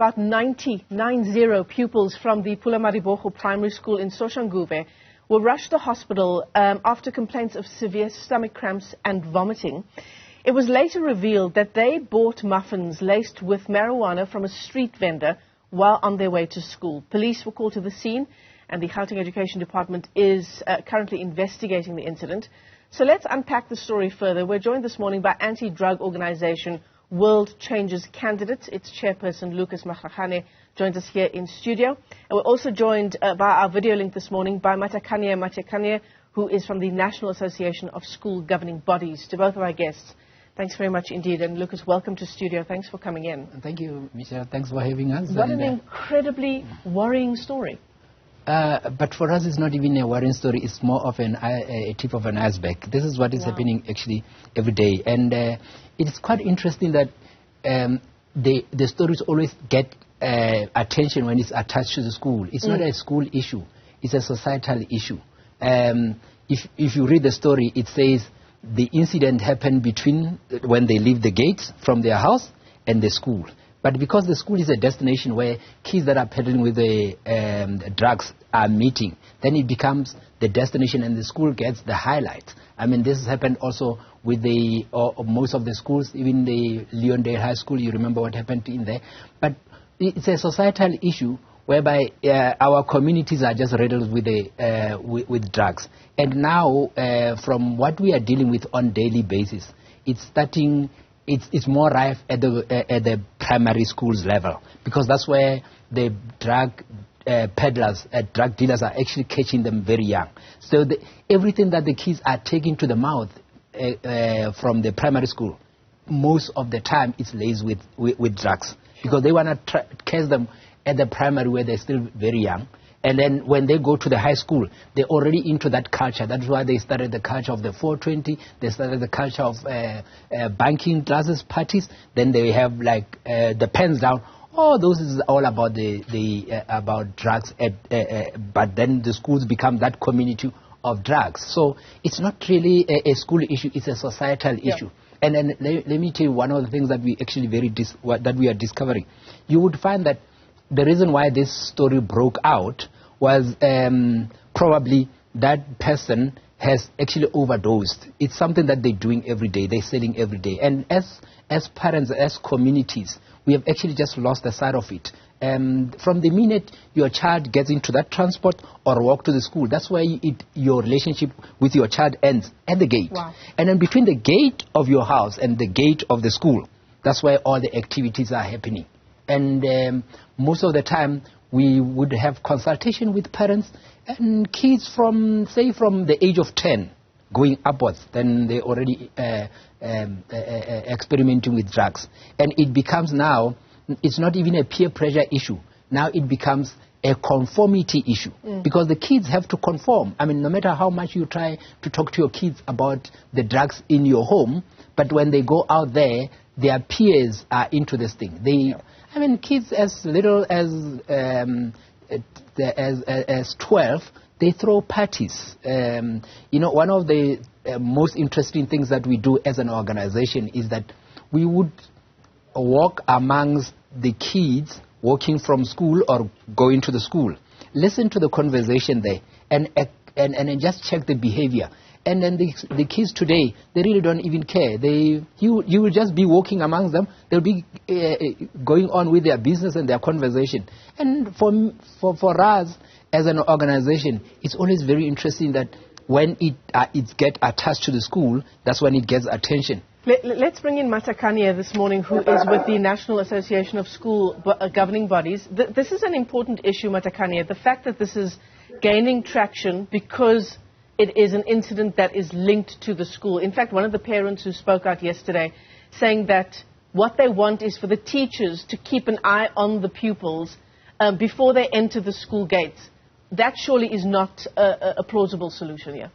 About 90 pupils from the Pulamadibogo Primary School in Soshanguve were rushed to hospital after complaints of severe stomach cramps and vomiting. It was later revealed that they bought muffins laced with marijuana from a street vendor while on their way to school. Police were called to the scene, and the Gauteng Education Department is currently investigating the incident. So let's unpack the story further. We're joined this morning by anti-drug organization World Changes candidates. Its chairperson, Mahlakgane, joins us here in studio. And we're also joined by our video link this morning by Mahlakgane and Matakanye, who is from the National Association of School Governing Bodies. To both of our guests, thanks very much indeed. And Lucas, welcome to studio. Thanks for coming in. Thank you, Michelle. Thanks for having us. What an incredibly worrying story. But for us, it's not even a worrying story. It's more of a tip of an iceberg. This is what is happening actually every day. And it's quite interesting that the stories always get attention when it's attached to the school. It's not a school issue. It's a societal issue. If you read the story, it says the incident happened between when they leave the gates from their house and the school. But because the school is a destination where kids that are peddling with the drugs are meeting, then it becomes the destination and the school gets the highlight. I mean, this has happened also with most of the schools, even the Leondale High School. You remember what happened in there. But it's a societal issue whereby our communities are just riddled with drugs. And now, from what we are dealing with on a daily basis, it's more rife at the primary schools level, because that's where the drug peddlers, drug dealers are actually catching them very young. So everything that the kids are taking to the mouth from the primary school, most of the time it's laced with drugs, because they want to catch them at the primary where they're still very young. And then when they go to the high school, they're already into that culture. That's why they started the culture of the 420. They started the culture of banking classes, parties. Then they have like the pens down. Oh, those is all about about drugs. But then the schools become that community of drugs. So it's not really a school issue. It's a societal issue. And then let me tell you one of the things that we actually that we are discovering. You would find that the reason why this story broke out was probably that person has actually overdosed. It's something that they're doing every day. They're selling every day. And as parents, as communities, we have actually just lost the sight of it. From the minute your child gets into that transport or walk to the school, that's where your relationship with your child ends, at the gate. Wow. And then between the gate of your house and the gate of the school, that's where all the activities are happening. And most of the time, we would have consultation with parents, and kids from the age of 10 going upwards, then they're already experimenting with drugs. And it becomes now, it's not even a peer pressure issue. Now it becomes a conformity issue, because the kids have to conform. I mean, no matter how much you try to talk to your kids about the drugs in your home, but when they go out there, their peers are into this thing. I mean, kids as little as 12, they throw parties. One of the most interesting things that we do as an organization is that we would walk amongst the kids walking from school or going to the school. Listen to the conversation there and just check the behavior. And then the kids today, they really don't even care. You will just be walking amongst them. They'll be going on with their business and their conversation. And for us as an organization, it's always very interesting that when it gets attached to the school, that's when it gets attention. Let's bring in Matakanye this morning, who is with the National Association of School Governing Bodies. This is an important issue, Matakanye. The fact that this is gaining traction because it is an incident that is linked to the school. In fact, one of the parents who spoke out yesterday saying that what they want is for the teachers to keep an eye on the pupils before they enter the school gates. That surely is not a plausible solution here.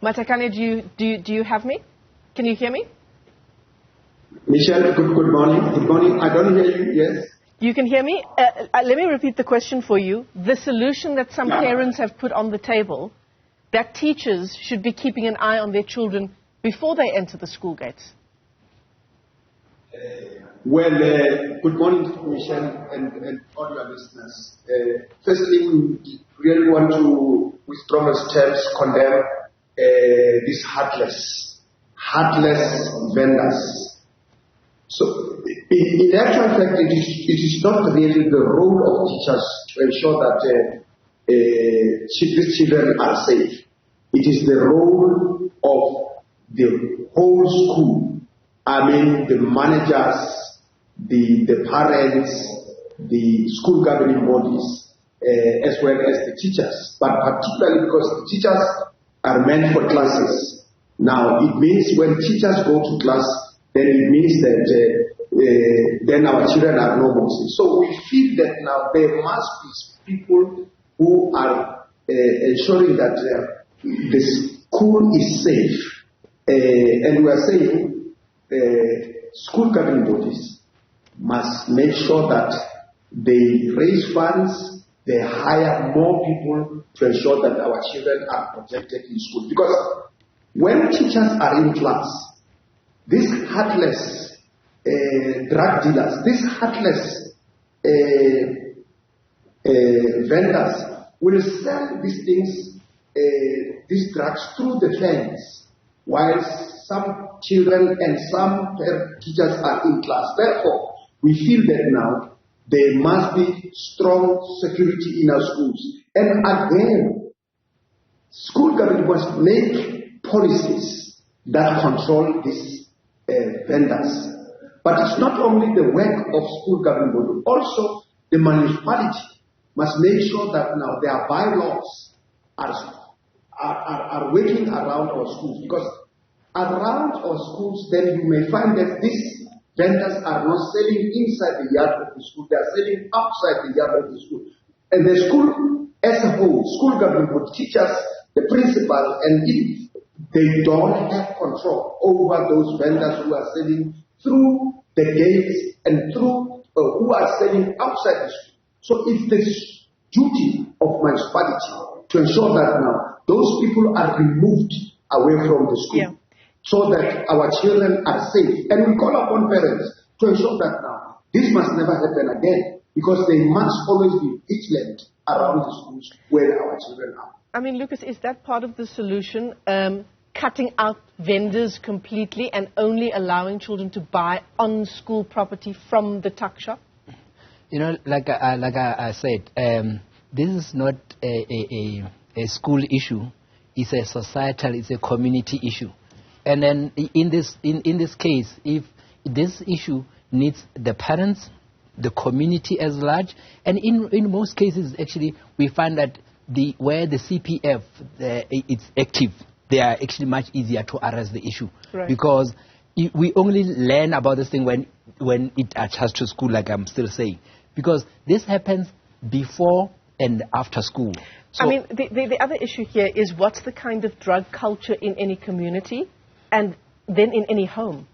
Matakanye, do you have me? Can you hear me? Michelle, good morning. Good morning. I don't hear you. Yes. You can hear me? Let me repeat the question for you. The solution that some parents have put on the table, that teachers should be keeping an eye on their children before they enter the school gates? Well, good morning, Michelle, and all your listeners. Firstly, we really want to, with strongest terms, condemn these heartless vendors. So, in actual fact, it is not really the role of teachers to ensure that these children are safe. It is the role of the whole school. I mean, the managers, the parents, the school governing bodies, as well as the teachers. But particularly because the teachers are meant for classes. Now, it means when teachers go to class, then it means that then our children are no more safe. So we feel that now there must be people who are ensuring that the school is safe. And we are saying school governing bodies must make sure that they raise funds, they hire more people to ensure that our children are protected in school. Because when teachers are in class, these heartless drug dealers, these heartless vendors will sell these things, these drugs through the fence, while some children and some teachers are in class. Therefore, we feel that now there must be strong security in our schools. And again, school government must make policies that control these vendors. But it's not only the work of school government, but also the municipality must make sure that now their bylaws are working around our schools. Because around our schools, then you may find that these vendors are not selling inside the yard of the school, they are selling outside the yard of the school. And the school as a whole, school government would teach us, the principal, and if they don't have control over those vendors who are selling through the gates and through who are selling outside the school. So it's the duty of municipality to ensure that now those people are removed away from the school, so that our children are safe. And we call upon parents to ensure that now this must never happen again, because they must always be vigilant around the schools where our children are. I mean, Lucas, is that part of the solution? Cutting out vendors completely and only allowing children to buy on school property from the tuck shop? You know, like I said, this is not a school issue. It's a societal, it's a community issue. And then in this case, if this issue needs the parents, the community as large, and in most cases, actually, we find that where the CPF it's active, they are actually much easier to address the issue. Right. Because we only learn about this thing when it attaches to school, like I'm still saying. Because this happens before and after school. So, I mean, the other issue here is what's the kind of drug culture in any community and then in any home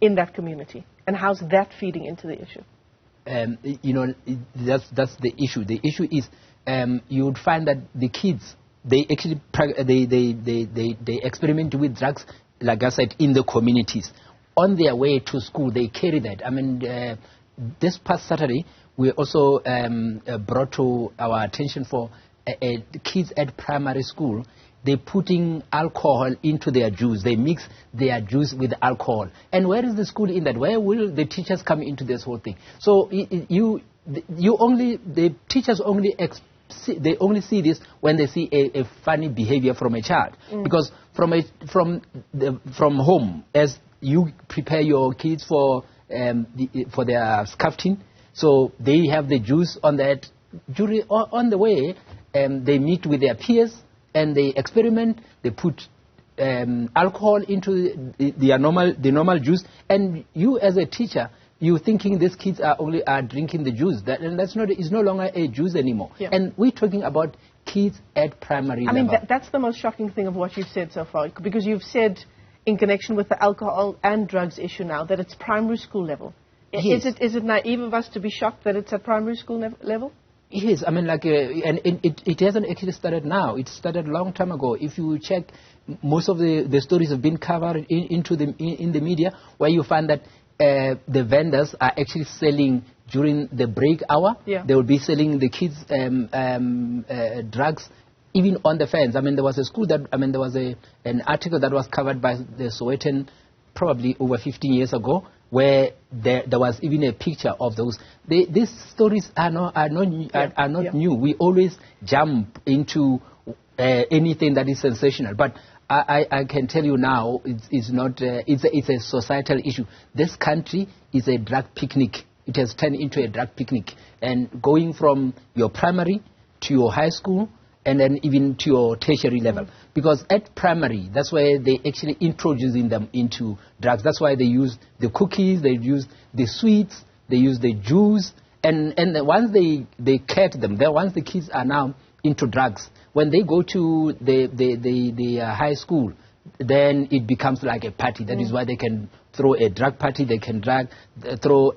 in that community? And how's that feeding into the issue? You know, that's the issue. The issue is you would find that the kids, they actually they experiment with drugs, like I said, in the communities. On their way to school, they carry that. I mean, this past Saturday, we also brought to our attention for kids at primary school. They're putting alcohol into their juice. They mix their juice with alcohol. And where is the school in that? Where will the teachers come into this whole thing? So the teachers only they only see this when they see a funny behavior from a child. Because from home, as you prepare your kids for their scuffing, so they have the juice on that. On the way, they meet with their peers and they experiment. They put alcohol into the normal juice, and you as a teacher, you're thinking these kids are drinking the juice, and it's no longer a juice anymore. Yeah. And we're talking about kids at primary level. I mean, that's the most shocking thing of what you've said so far, because you've said in connection with the alcohol and drugs issue now that it's primary school level. Yes. Is it naive of us to be shocked that it's at primary school level? Yes, I mean, and it hasn't actually started now. It started a long time ago. If you check, most of the stories have been covered in the media, where you find that the vendors are actually selling during the break hour. Yeah. They will be selling the kids drugs, even on the fence. I mean, there was a school that, I mean, there was an article that was covered by the Sowetan probably over 15 years ago, where there was even a picture of those. These stories are not new. We always jump into anything that is sensational. But I can tell you now, it's not. It's a societal issue. This country is a drug picnic. It has turned into a drug picnic, and going from your primary to your high school, and then even to your tertiary level. Because at primary, that's where they actually introducing them into drugs. That's why they use the cookies, they use the sweets, they use the juice, and once they cut them, once the kids are now into drugs, when they go to the high school, then it becomes like a party. That is why they can throw a drug party, they can throw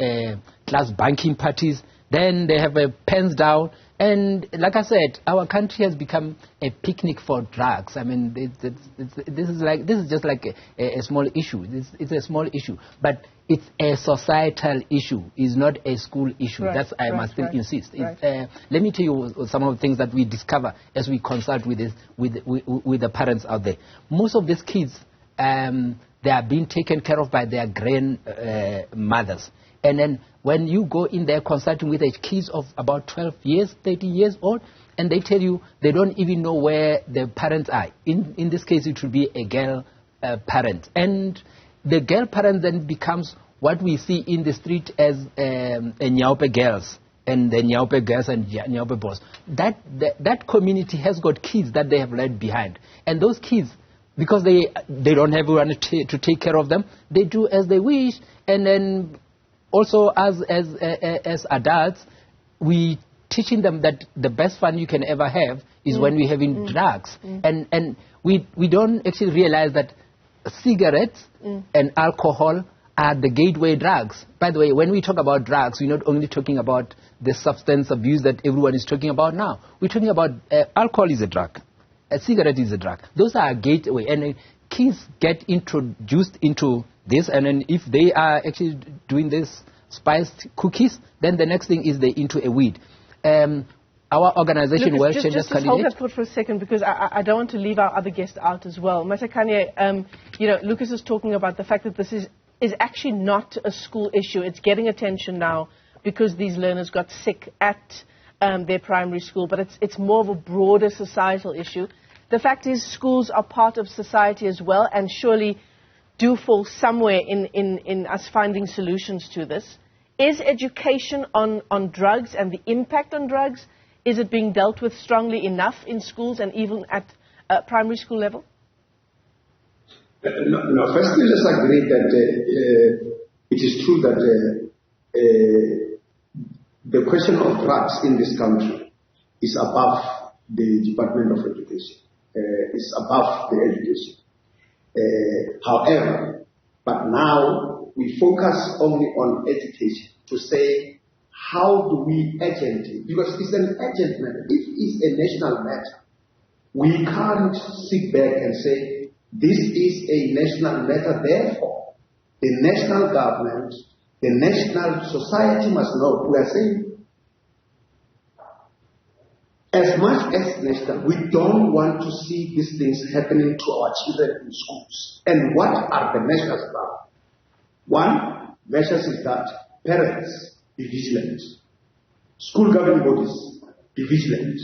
class banking parties, then they have a pens down. And like I said, our country has become a picnic for drugs. I mean, this is just like a small issue. It's a small issue, but it's a societal issue. It's not a school issue. Right, That's I must still insist. Right. Let me tell you some of the things that we discover as we consult with the parents out there. Most of these kids, they are being taken care of by their grandmothers. And then when you go in there consulting with the kids of about 12 years, 13 years old, and they tell you they don't even know where their parents are. In this case, it would be a girl parent. And the girl parent then becomes what we see in the street as Nyaupe girls, and the Nyaupe girls and Nyaupe boys. That community has got kids that they have left behind. And those kids, because they don't have anyone to take care of them, they do as they wish, and then also, as adults, we teaching them that the best fun you can ever have is when we're having drugs, and we don't actually realize that cigarettes and alcohol are the gateway drugs. By the way, when we talk about drugs, we're not only talking about the substance abuse that everyone is talking about now. We're talking about alcohol is a drug, a cigarette is a drug. Those are a gateway, and kids get introduced into this, and then if they are actually doing this spiced cookies, then the next thing is they into a weed. Our organization, Lucas, World Changers just hold that thought for a second, because I don't want to leave our other guest out as well. Matakanye, Lucas is talking about the fact that this is actually not a school issue. It's getting attention now because these learners got sick at their primary school, but it's more of a broader societal issue. The fact is, schools are part of society as well, and surely do fall somewhere in us finding solutions to this. Is education on drugs and the impact on drugs, is it being dealt with strongly enough in schools and even at primary school level? No, firstly, let's agree that it is true that the question of drugs in this country is above the Department of Education. It's above the education. However, but now we focus only on education to say, how do we agent it? Because it's an agent matter. If it's a national matter, we can't sit back and say, this is a national matter, therefore, the national government, the national society must know. We are saying, as much as national, we don't want to see these things happening to our children in schools. And what are the measures now? One measure is that parents be vigilant. School governing bodies be vigilant.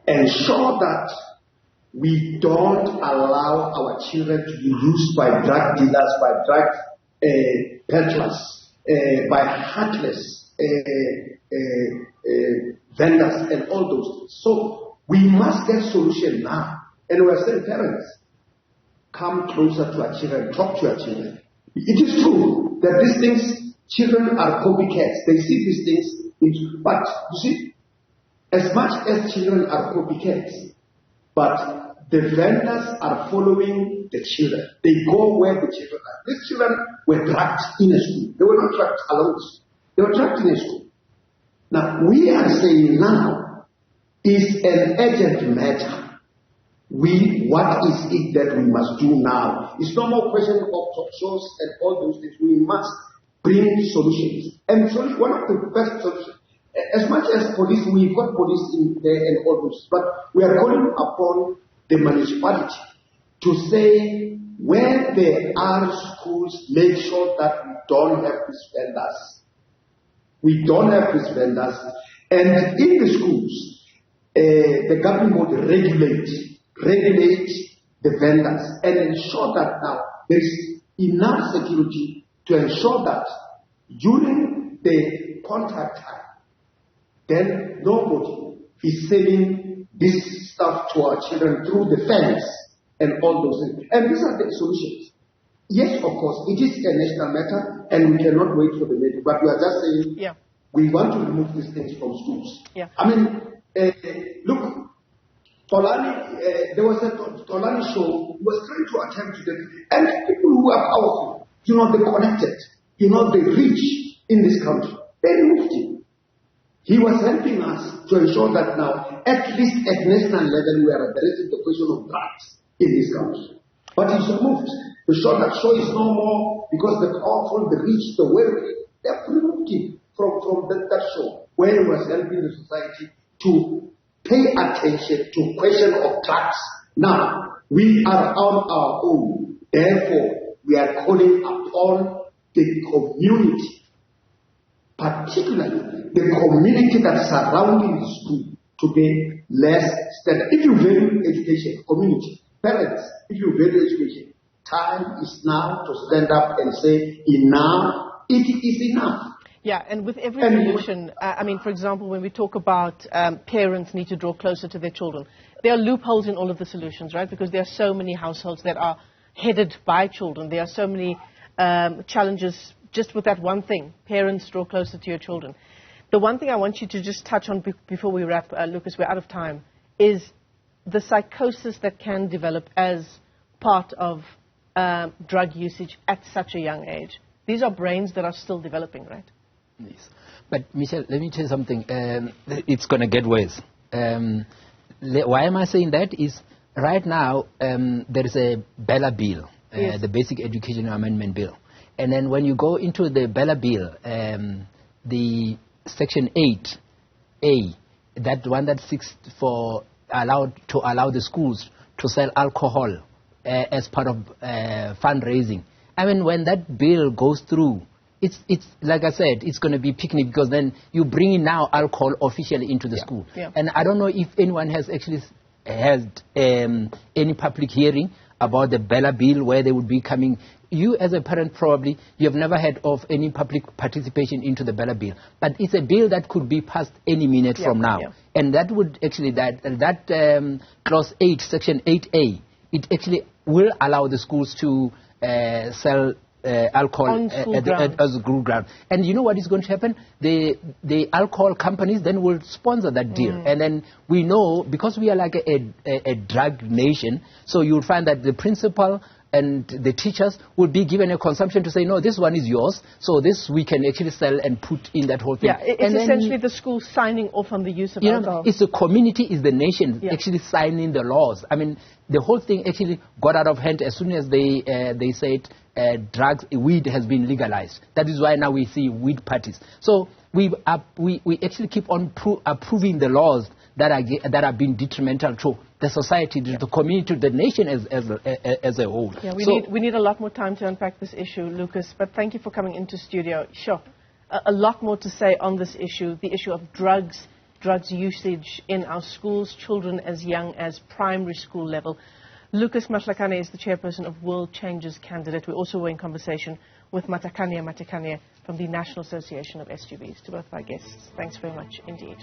Ensure that we don't allow our children to be used by drug dealers, by drug peddlers, by heartless vendors and all those things. So we must get solution now. And we are saying, parents, come closer to our children, talk to our children. It is true that these things, children are copycats. They see these things, but you see, as much as children are copycats, but the vendors are following the children. They go where the children are. These children were trapped in a school. They were not trapped alone. They were trapped in a school. Now, we are saying now is an urgent matter. What is it that we must do now? It's no more question of top source and all those things. We must bring solutions. And one of the best solutions, as much as police, we've got police in there and all those, but we are calling upon the municipality to say where there are schools, make sure that we don't have these vendors. We don't have these vendors. And in the schools, the government would regulate the vendors and ensure that now there is enough security to ensure that during the contact time, then nobody is selling this stuff to our children through the fence and all those things. And these are the solutions. Yes, of course, it is a national matter and we cannot wait for the meeting, but we are just saying we want to remove these things from schools. Yeah. I mean, look, Tolani, there was a Tolani show, he was trying to attempt to do it. And people who are powerful, they're connected, they're rich in this country. They removed him. He was helping us to ensure that now, at least at national level, we are addressing the question of drugs in this country. But he's removed. The show that show is no more because the powerful, the rich, the wealthy, they have removed him from that show where he was helping the society to pay attention to question of drugs. Now, we are on our own. Therefore, we are calling upon the community, particularly the community that's surrounding the school, to be less standard. If you value education, community, parents, if you value education, time is now to stand up and say, enough, it is enough. Yeah, and with every solution, I mean, for example, when we talk about parents need to draw closer to their children, there are loopholes in all of the solutions, right? Because there are so many households that are headed by children. There are so many challenges just with that one thing, parents draw closer to your children. The one thing I want you to just touch on before we wrap, Lucas, we're out of time, is the psychosis that can develop as part of drug usage at such a young age. These are brains that are still developing, right? Yes. But, Michelle, let me tell you something. It's going to get worse. Why am I saying that? Is right now there is a Bella Bill, the Basic Education Amendment Bill. And then when you go into the Bella Bill, the Section 8A, that one that seeks to allow the schools to sell alcohol as part of fundraising. I mean, when that bill goes through, it's like I said, it's going to be picnic, because then you bring in now alcohol officially into the school. Yeah. And I don't know if anyone has actually had any public hearing about the Bella Bill, where they would be coming. You as a parent probably, you have never heard of any public participation into the Bella Bill. But it's a bill that could be passed any minute from now. Yeah. And that would actually, that Clause 8, Section 8A, it actually will allow the schools to sell alcohol as a school ground. And you know what is going to happen? The alcohol companies then will sponsor that deal. And then we know, because we are like a drug nation, so you'll find that the principal and the teachers will be given a consumption to say, no, this one is yours, so this we can actually sell and put in that whole thing. Yeah, it's and essentially the school signing off on the use of alcohol. It's the community, it's the nation actually signing the laws. I mean, the whole thing actually got out of hand as soon as they said weed has been legalized. That is why now we see weed parties. So we actually keep on approving the laws that are being detrimental to the society, to the community, to the nation as a whole. Yeah, we need a lot more time to unpack this issue, Lucas, but thank you for coming into studio. Sure, a lot more to say on this issue, the issue of drugs usage in our schools, children as young as primary school level. Lucas Mahlakgane is the chairperson of World Changes Candidate. We also were in conversation with Mahlakgane and Matakanye from the National Association of SGBs. To both our guests, thanks very much indeed.